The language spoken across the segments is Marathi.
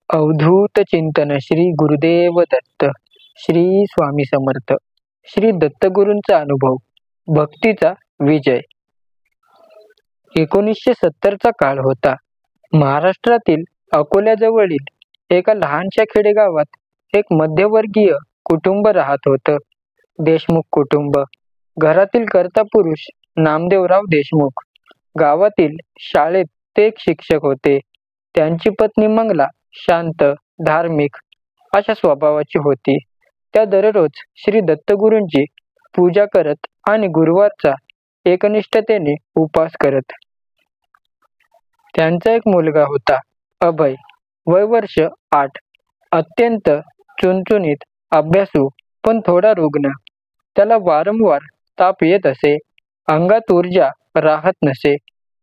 अवधूत चिंतन श्री गुरुदेव दत्त. श्री स्वामी समर्थ. श्री दत्तगुरूंचा अनुभव. भक्तीचा विजय. 1970चा काळ होता. महाराष्ट्रातील अकोल्याजवळील एका लहानशा खेडेगावात एक मध्यमवर्गीय कुटुंब राहत होतं. देशमुख कुटुंब. घरातील कर्ता पुरुष नामदेवराव देशमुख. गावातील शाळेत ते एक शिक्षक होते. त्यांची पत्नी मंगला शांत, धार्मिक अशा स्वभावाची होती. त्या दररोज श्री दत्तगुरूंची पूजा करत आणि गुरुवारचा एकनिष्ठतेने उपवास करत. त्यांचा एक मुलगा होता, अभय. वय वर्ष 8. अत्यंत चुणचुणीत, अभ्यासू पण थोडा रुग्ण. त्याला वारंवार ताप येत असे. अंगात ऊर्जा राहत नसे.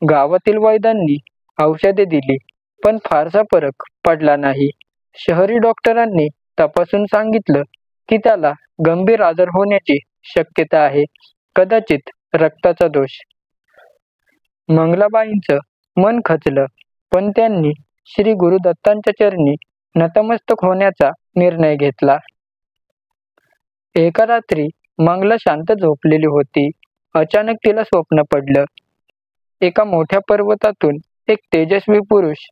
गावातील वैद्यांनी औषधे दिली पण फारसा फरक पडला नाही. शहरी डॉक्टरांनी तपासून सांगितलं की त्याला गंभीर आजार होण्याची शक्यता आहे, कदाचित रक्ताचा दोष. मंगलाबाईंचं मन खचलं, पण त्यांनी श्री गुरुदत्तांच्या चरणी नतमस्तक होण्याचा निर्णय घेतला. एका रात्री मंगला शांत झोपलेली होती. अचानक तिला स्वप्न पडलं. एका मोठ्या पर्वतातून एक तेजस्वी पुरुष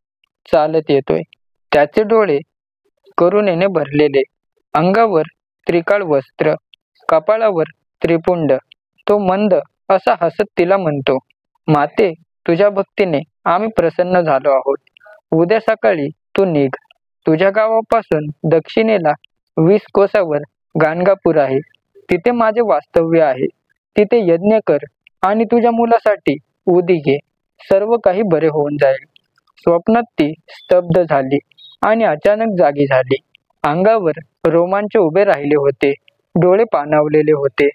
चालत येतोय. त्याचे डोळे करुणेने भरलेले, अंगावर त्रिकाळ वस्त्र, कपाळावर त्रिपुंड. तो मंद असा हसत तिला म्हणतो, माते, तुझ्या भक्तीने आम्ही प्रसन्न झालो आहोत. उद्या सकाळी तू निघ. तुझ्या गावापासून दक्षिणेला 20 कोसावर गाणगापूर आहे. तिथे माझे वास्तव्य आहे. तिथे यज्ञ कर आणि तुझ्या मुलासाठी उदी घे. सर्व काही बरे होऊन जाईल. स्वप्नात ती स्तब्ध झाली आणि अचानक जागी झाली. अंगावर रोमांच उभे राहिले होते. डोळे पाणावलेले होते.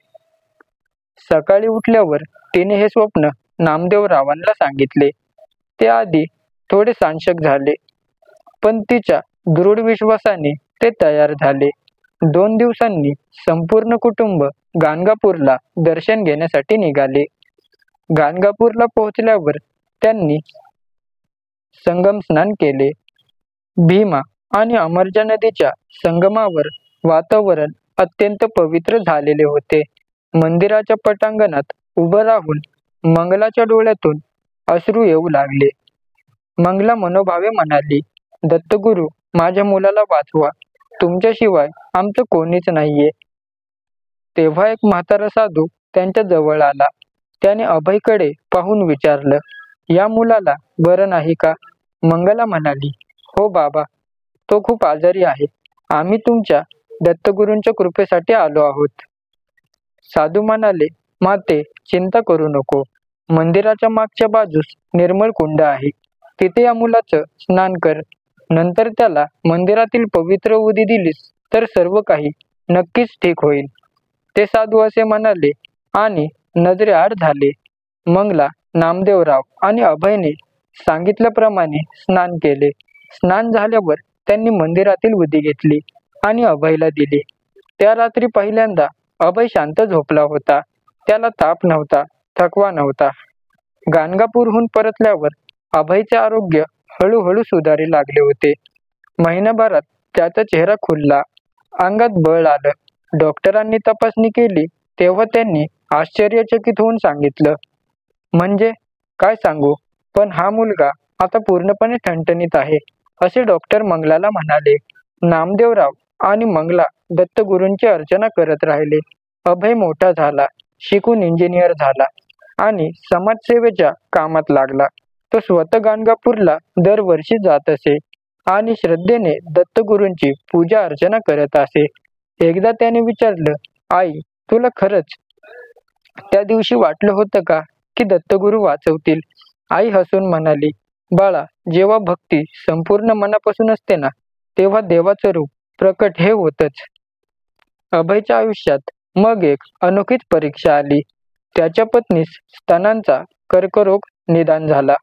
सकाळी उठल्यावर तिने हे स्वप्न नामदेवरावांना सांगितले. ते आधी थोडे साशंक झाले, पण तिच्या दृढ विश्वासाने ते तयार झाले. 2 दिवसांनी संपूर्ण कुटुंब गाणगापूरला दर्शन घेण्यासाठी निघाले. गाणगापूरला पोहोचल्यावर त्यांनी संगम स्नान केले. भीमा आणि अमरजा नदीच्या संगमावर वातावरण अत्यंत पवित्र झालेले होते. मंदिराच्या पटांगणात उभं राहून मंगलाच्या डोळ्यातून अश्रू येऊ लागले. मंगला मनोभावे म्हणाली, दत्तगुरू, माझ्या मुलाला वाचवा. तुमच्याशिवाय आमचं कोणीच नाहीये. तेव्हा एक म्हातारा साधू त्यांच्या जवळ आला. त्याने अभयकडे पाहून विचारलं, या मुलाला बरं नाही का? मंगला म्हणाली, हो बाबा, तो खूप आजारी आहे. आम्ही तुमच्या दत्तगुरूंच्या कृपेसाठी आलो आहोत. साधू म्हणाले, माते, चिंता करू नको. मंदिराच्या मागच्या बाजूस निर्मळ कुंड आहे. तिथे या मुलाचं स्नान कर. नंतर त्याला मंदिरातील पवित्र उदी दिलीस तर सर्व काही नक्कीच ठीक होईल. ते साधू असे म्हणाले आणि नजरेआड झाले. मंगला, नामदेवराव आणि अभयने सांगितल्याप्रमाणे स्नान केले. स्नान झाल्यावर त्यांनी मंदिरातील उदी घेतली आणि अभयला दिली. त्या रात्री पहिल्यांदा अभय शांत झोपला होता. त्याला ताप नव्हता, थकवा नव्हता. गाणगापूरहून परतल्यावर अभयचे आरोग्य हळूहळू सुधारू लागले होते. महिनाभरात त्याचा चेहरा खुलला, अंगात बळ आलं. डॉक्टरांनी तपासणी केली तेव्हा त्यांनी आश्चर्यचकित होऊन सांगितलं, म्हणजे काय सांगू, पण हा मुलगा आता पूर्णपणे ठणठणीत आहे, असे डॉक्टर मंगलाला म्हणाले. नामदेवराव आणि मंगला दत्तगुरूंची अर्चना करत राहिले. अभय मोठा झाला, शिकून इंजिनियर झाला आणि समाजसेवेच्या कामात लागला. तो स्वतः गाणगापूरला दरवर्षी जात असे आणि श्रद्धेने दत्तगुरूंची पूजा अर्चना करत असे. एकदा त्याने विचारलं, आई, तुला खरंच त्या दिवशी वाटलं होतं का की दत्तगुरू वाचवतील? आई हसून म्हणाली, बाळा, जेव्हा भक्ती संपूर्ण मनापासून असते ना, तेव्हा देवाचं रूप प्रकट हे होतच. अभयच्या आयुष्यात मग एक अनोखीच परीक्षा आली. त्याच्या पत्नीस स्तनांचा कर्करोग निदान झाला.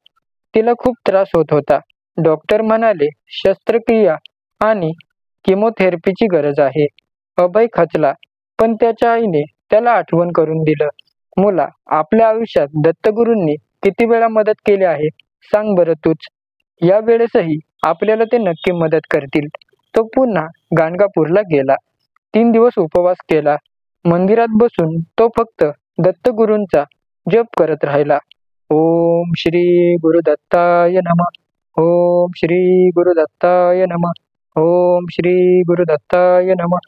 तिला खूप त्रास होत होता. डॉक्टर म्हणाले, शस्त्रक्रिया आणि किमोथेरपीची गरज आहे. अभय खचला, पण त्याच्या आईने त्याला आठवण करून दिलं, मुला, आपल्या आयुष्यात दत्तगुरूंनी किती वेळा मदत केली आहे सांग बरं तूच. या वेळेसही आपल्याला ते नक्की मदत करतील. तो पुन्हा गाणगापूरला गेला. 3 दिवस उपवास केला. मंदिरात बसून तो फक्त दत्तगुरूंचा जप करत राहिला. ओम श्री गुरुदत्ताय नमः. ओम श्री गुरुदत्ताय नमः. ओम श्री गुरुदत्ताय नमः.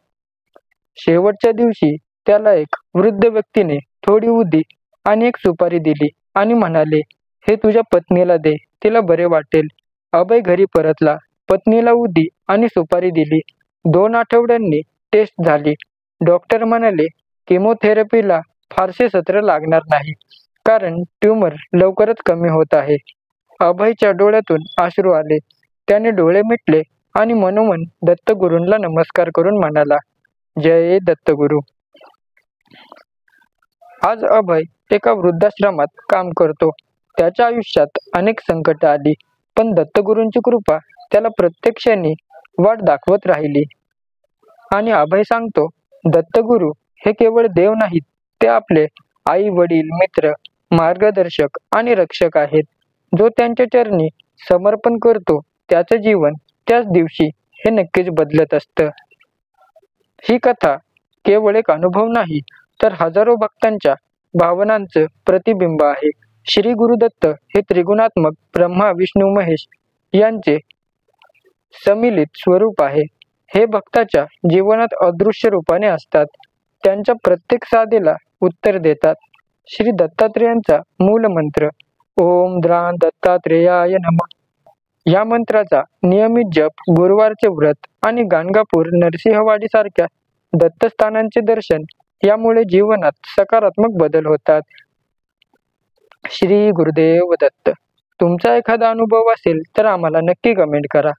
शेवटच्या दिवशी त्याला एक वृद्ध व्यक्तीने थोडी उदी आणि एक सुपारी दिली आणि म्हणाले, हे तुझ्या पत्नीला दे, तिला बरे वाटेल. अभय घरी परतला. पत्नीला उदी आणि सुपारी दिली. 2 आठवड्यांनी टेस्ट झाली. डॉक्टर म्हणाले, केमोथेरपीला फारसे सत्र लागणार नाही, कारण ट्यूमर लवकरच कमी होत आहे. अभयच्या डोळ्यातून अश्रू आले. त्याने डोळे मिटले आणि मनोमन दत्तगुरूंना नमस्कार करून म्हणाला, जय दत्तगुरू. आज अभय एका वृद्धाश्रमात काम करतो. त्याच्या आयुष्यात अनेक संकट आली, पण दत्तगुरूंची कृपा त्याला प्रत्येक क्षणी वाट दाखवत राहिली. आणि अभय सांगतो, दत्तगुरू हे केवळ देव नाहीत, ते आपले आई वडील, मित्र, मार्गदर्शक आणि रक्षक आहेत. जो त्यांच्या चरणी समर्पण करतो त्याचं जीवन त्याच दिवशी हे नक्कीच बदलत असतं. ही कथा केवळ एक अनुभव नाही, तर हजारो भक्तांच्या भावनांचं प्रतिबिंब आहे. श्री गुरुदत्त हे त्रिगुणात्मक ब्रह्मा विष्णू महेश यांचे सम्मिलित स्वरूप आहे. हे भक्ताच्या जीवनात अदृश्य रूपाने असतात. त्यांच्या प्रत्येक साधेला उत्तर देतात. श्री दत्तात्रेयांचा मूल मंत्र ओम द्रां दत्तात्रेयाय नमः. या मंत्राचा नियमित जप, गुरुवारचे व्रत आणि गाणगापूर, नरसिंहवाडी सारख्या दत्तस्थानांचे दर्शन यामुळे जीवनात सकारात्मक बदल होतात. श्री गुरुदेव दत्त. तुमचा एखादा अनुभव असेल तर आम्हाला नक्की कमेंट करा.